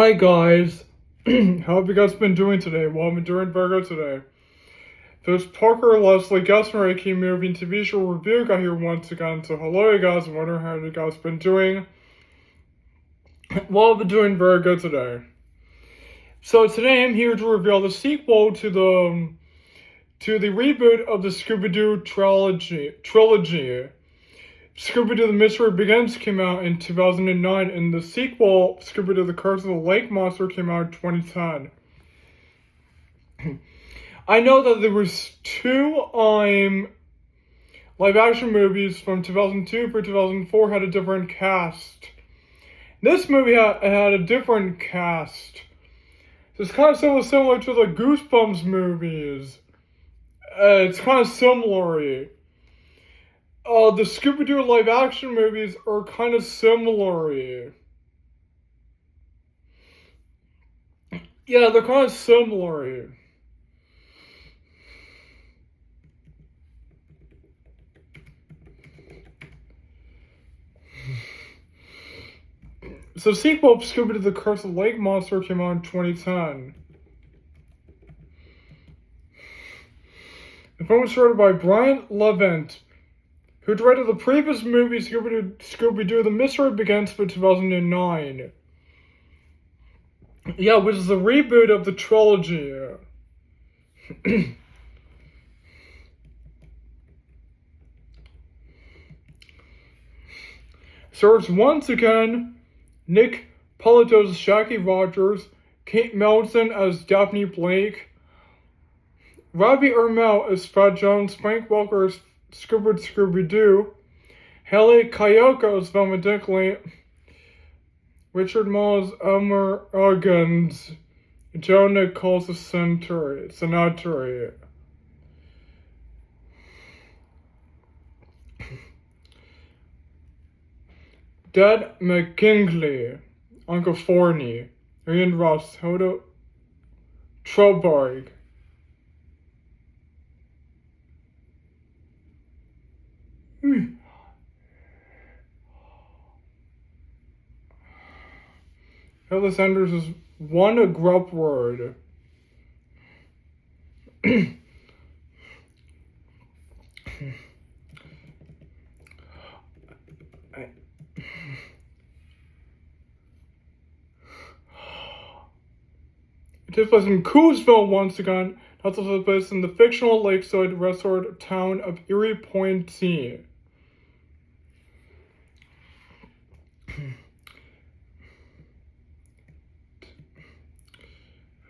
Hi guys, how have you guys been doing today? Well, I've been doing very good today. This Parker Leslie guest making movie and TV show review got here once again. So hello you guys, I'm wondering how you guys been doing. Well, I've been doing very good today. So today I'm here to reveal the sequel to the reboot of the Scooby-Doo trilogy. Scooby-Doo The Mystery Begins came out in 2009, and the sequel, Scooby-Doo The Curse of the Lake Monster, came out in 2010. I know that there was two live-action movies from 2002 for 2004 had a different cast. This movie had a different cast. It's kind of similar to the Goosebumps movies. It's kind of similar. The Scooby-Doo live-action movies are kind of similar. Yeah, they're kind of similar. So, sequel of Scooby-Doo The Curse of the Lake Monster came out in 2010. The film was directed by Brian Levant, who directed the previous movie Scooby-Doo The Mystery Begins for 2009. Yeah, which is the reboot of the trilogy. Stars once again Nick Polito as Jackie Rogers, Kate Melton as Daphne Blake, Robbie Ermel as Fred Jones, Frank Welker as Scooby-Doo, Haley Kayoko as Velma Dinkley, Richard Mall as Elmer Uggins, Joe Nichols as Senator. Dad McKinley, Uncle Forney, Ian Ross, Hodo Troberg. Hilda Sanders is one a grub word. It takes place in Coosville once again. That's also placed in the fictional lakeside resort town of Erie Point Sea.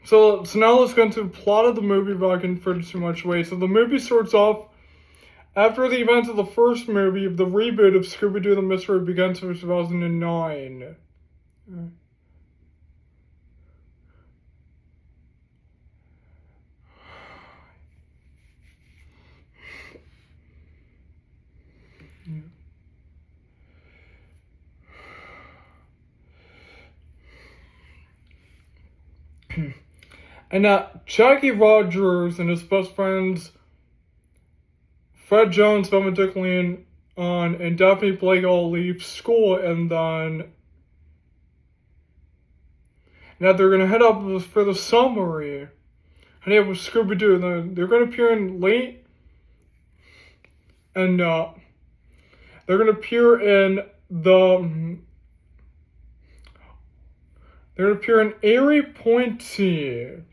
So now let's get into the plot of the movie without getting further too much away. So the movie starts off after the events of the first movie of the reboot of Scooby-Doo The Mystery Begins in 2009. And Jackie Rogers and his best friends Fred Jones, Velma Dinkley, and Daphne Blake all leave school, and then now they're gonna head up for the summer. And they have Scooby-Doo, and they're gonna appear in late, and they're gonna appear in Erie Point Sea.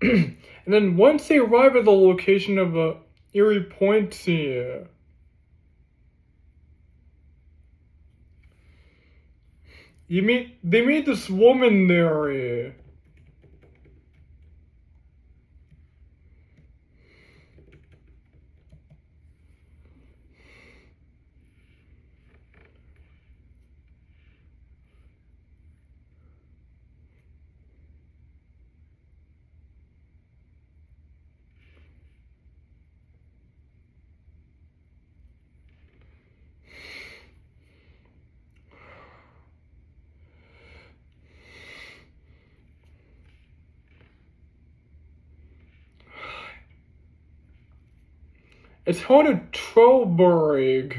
And then once they arrive at the location of Erie Point Sea, they meet this woman there. It's called a Trollberg.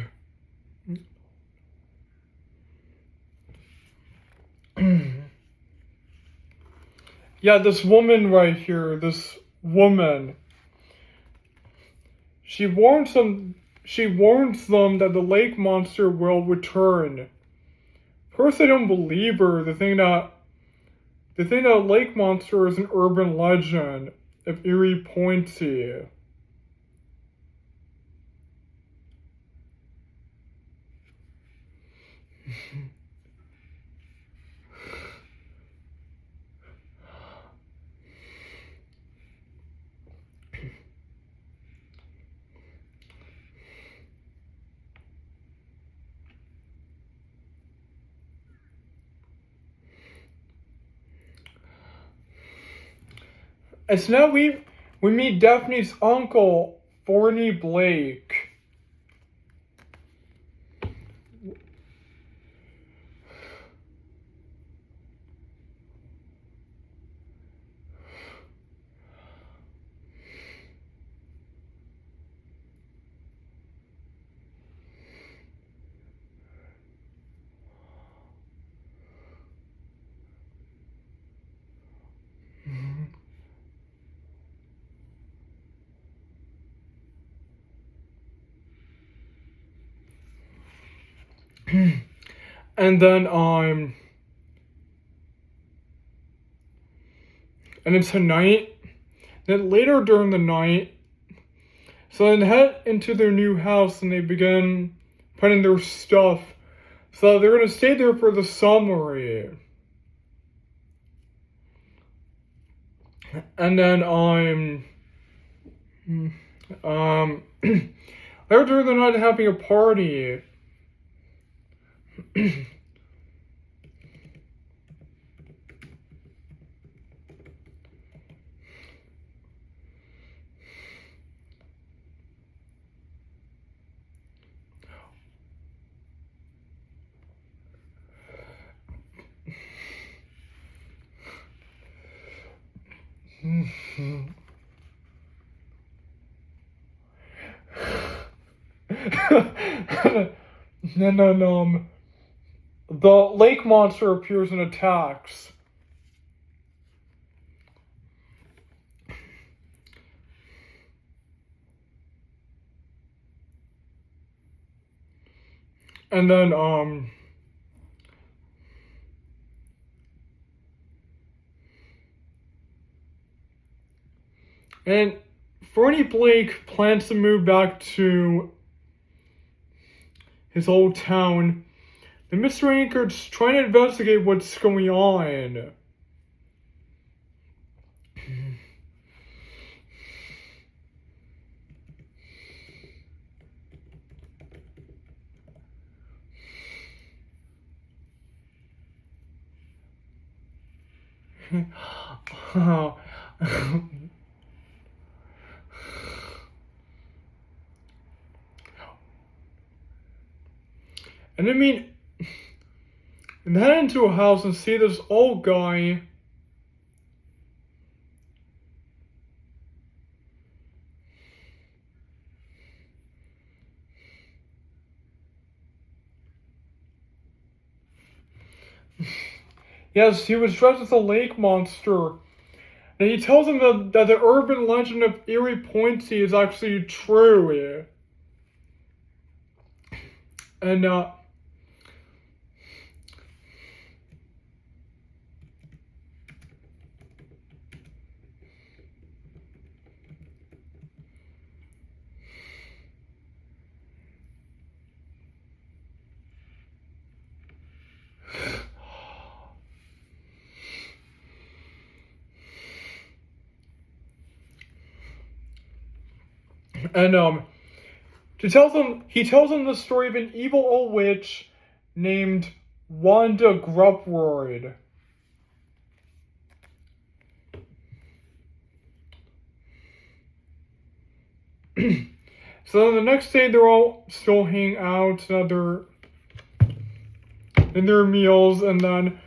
Yeah, this woman right here, this woman. She warns them that the lake monster will return. First, they don't believe her. They think that lake monster is an urban legend of Erie Pointe. And so now we meet Daphne's uncle, Forney Blake. And then and then tonight, then later during the night, so they head into their new house and they begin putting their stuff. So they're gonna stay there for the summer. And then later during the night having a party. And then the lake monster appears and attacks. And then and Forney Blake plans to move back to his old town. And Mr. Anchor's trying to investigate what's going on. And I mean, and head into a house and see this old guy. Yes, he was dressed as a lake monster. And he tells him that the urban legend of Erie Pointe is actually true. And he tells him the story of an evil old witch named Wanda Grupward. So the next day they're all still hanging out in their meals, and then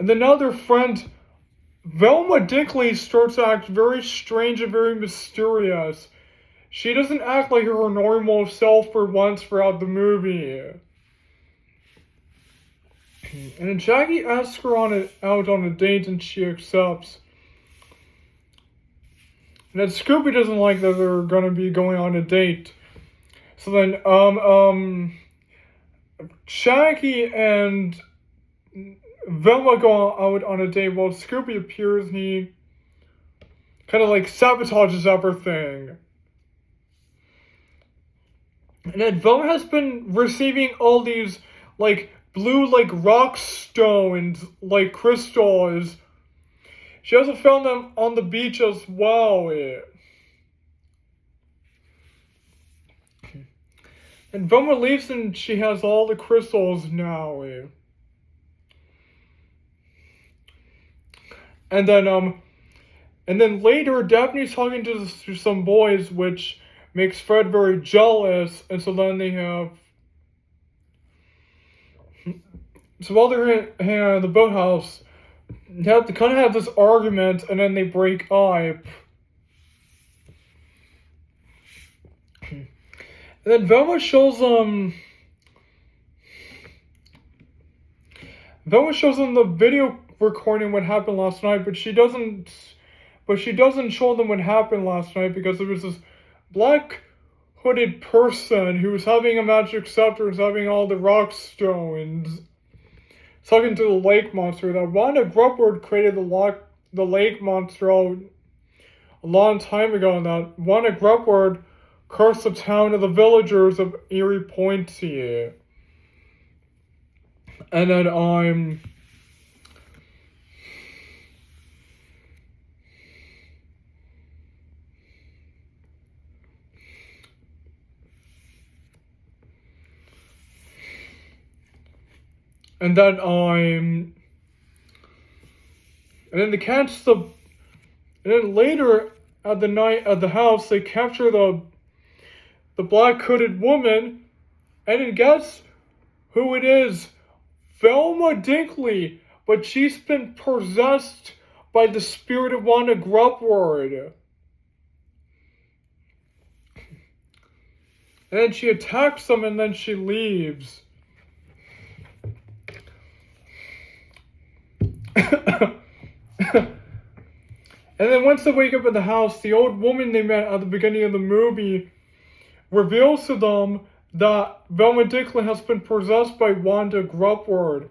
now their friend Velma Dinkley starts to act very strange and very mysterious. she doesn't act like her normal self for once throughout the movie. And then Jackie asks her out on a date and she accepts. And then Scooby doesn't like that they're gonna be going on a date. So then, Jackie and Velma go out on a date while Scooby appears and he kind of like sabotages everything. And then Velma has been receiving all these like blue like rock stones, like crystals. She also found them on the beach as well. And Velma leaves and she has all the crystals now. And then later Daphne's talking to some boys, which makes Fred very jealous, and so then they have. So while they're hanging out in the boathouse, they have to kind of have this argument, and then they break up. And then Velma shows them the video recording what happened last night, but she doesn't show them what happened last night because there was this black hooded person who was having a magic scepter, was having all the rock stones, talking to the lake monster. That Wanda Grubward created the lake monster a long time ago, and that Wanda Grubward cursed the town of the villagers of Erie Point here. And then and then later at the night at the house they capture the black hooded woman, and then guess who it is? Velma Dinkley, but she's been possessed by the spirit of Wanda Grubward. And then she attacks them and then she leaves. And then once they wake up at the house, the old woman they met at the beginning of the movie reveals to them that Velma Dinkley has been possessed by Wanda Grubward.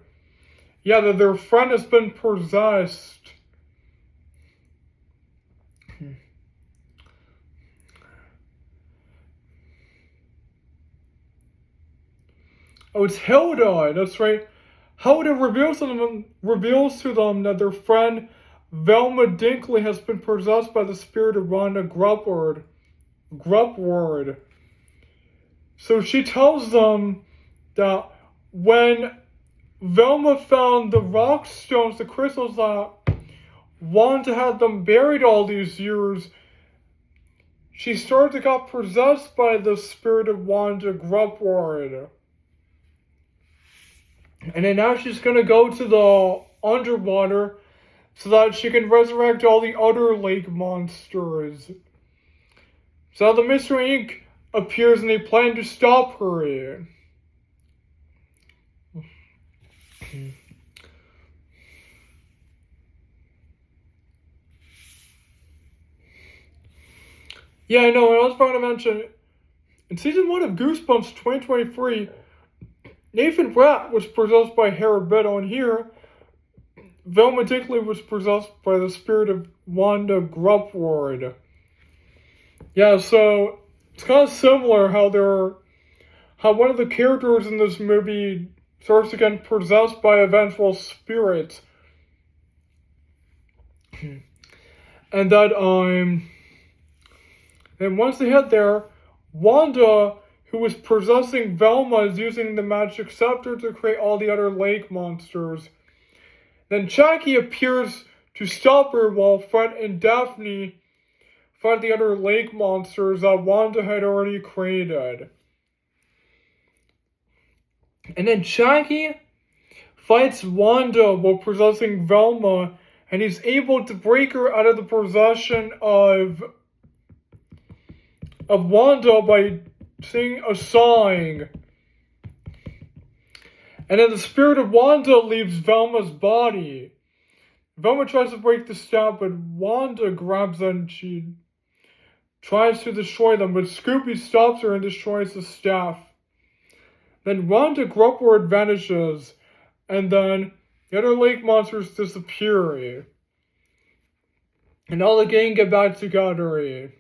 Yeah, that their friend has been possessed. Oh, it's Hilda, that's right. Hilda reveals to them that their friend Velma Dinkley has been possessed by the spirit of Wanda Grubward. So she tells them that when Velma found the rock stones, the crystals that Wanda had them buried all these years, she started to get possessed by the spirit of Wanda Grubward. And then now she's going to go to the underwater so that she can resurrect all the other lake monsters. So the Mystery Inc. appears and they plan to stop her. Yeah, I know, I was about to mention, in Season 1 of Goosebumps 2023, Nathan Bratt was possessed by Harabeddo, and here, Velma Dinkley was possessed by the spirit of Wanda Grubward. Yeah, so it's kind of similar how one of the characters in this movie starts to get possessed by a vengeful spirit. And that, and once they head there, Wanda, who was possessing Velma, is using the magic scepter to create all the other lake monsters. Then Jackie appears to stop her while Fred and Daphne fight the other lake monsters that Wanda had already created. And then Jackie fights Wanda while possessing Velma, and he's able to break her out of the possession of of Wanda by singing a song. And then the spirit of Wanda leaves Velma's body. Velma tries to break the staff, but Wanda grabs them and she tries to destroy them, but Scooby stops her and destroys the staff. Then Wanda Grubward vanishes, and then the other lake monsters disappear. And all the gang get back together.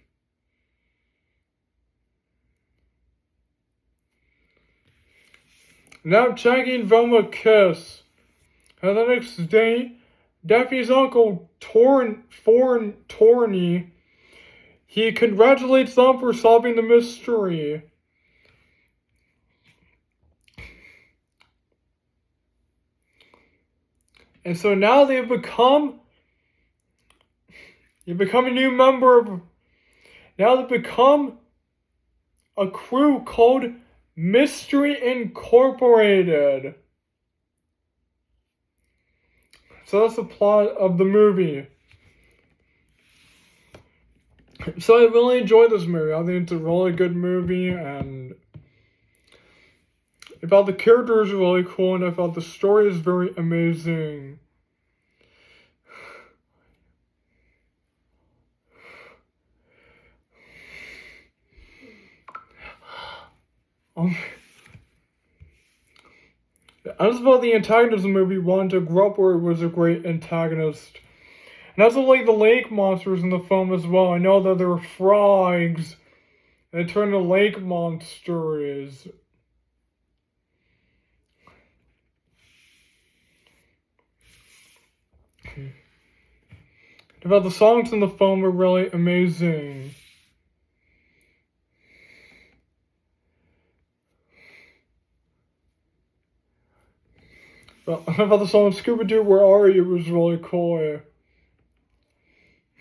Now Shaggy and Velma kiss. And the next day, Daphne's uncle, Torny, he congratulates them for solving the mystery. And so now they've become a new member of, now they've become a crew called Mystery Incorporated. So that's the plot of the movie. So I really enjoyed this movie. I think it's a really good movie, and I thought the characters are really cool, and I thought the story is very amazing. As about the antagonist of the movie, Wanda Grubward was a great antagonist. And as for like the lake monsters in the film as well, I know that there were frogs, and they turned to lake monsters. About the songs in the film were really amazing. Well, about the song Scooby-Doo, Where Are You? Was really cool.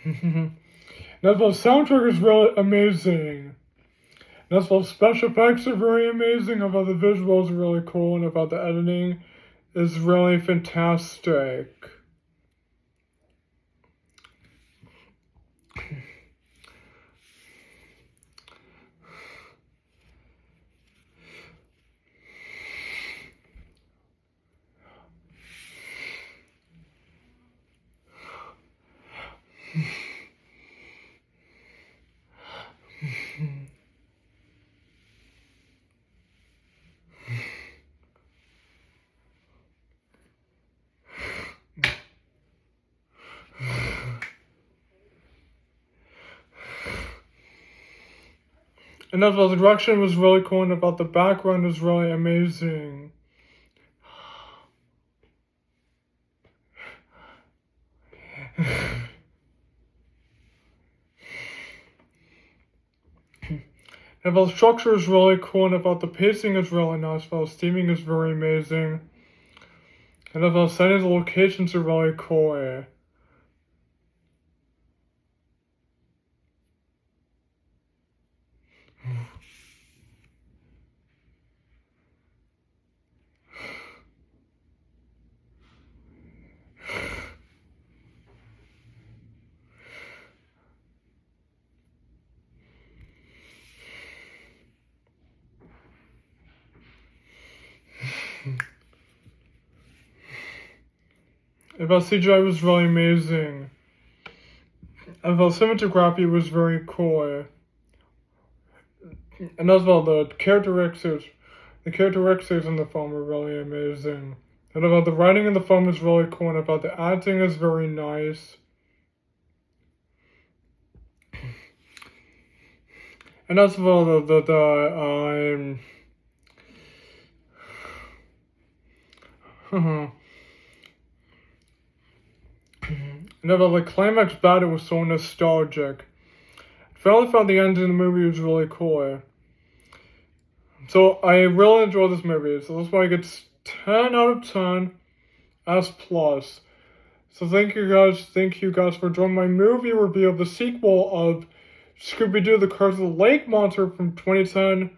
Now the soundtrack is really amazing. Now the special effects are very amazing. About the visuals are really cool, and about the editing is really fantastic. And as well, the direction was really cool, and about the background was really amazing. And about the structure is really cool, and about the pacing is really nice, about the steaming is very amazing. And about the settings, the locations are really cool. About CGI was really amazing. And about cinematography was very cool. And as well, the characteristics in the film were really amazing. And about the writing in the film is really cool, and about the acting is very nice. And as well, and about the climax battle was so nostalgic. I finally found the end of the movie was really cool. So I really enjoyed this movie. So that's why it gets 10 out of 10 S+. So thank you guys for joining my movie review of the sequel of Scooby-Doo, The Curse of the Lake Monster from 2010,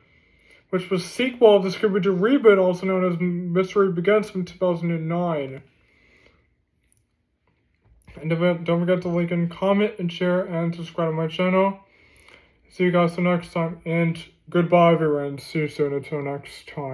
which was a sequel of the Scooby-Doo reboot, also known as Mystery Begins from 2009. And don't forget to like and comment and share and subscribe to my channel. See you guys till next time, and goodbye everyone. See you soon until next time.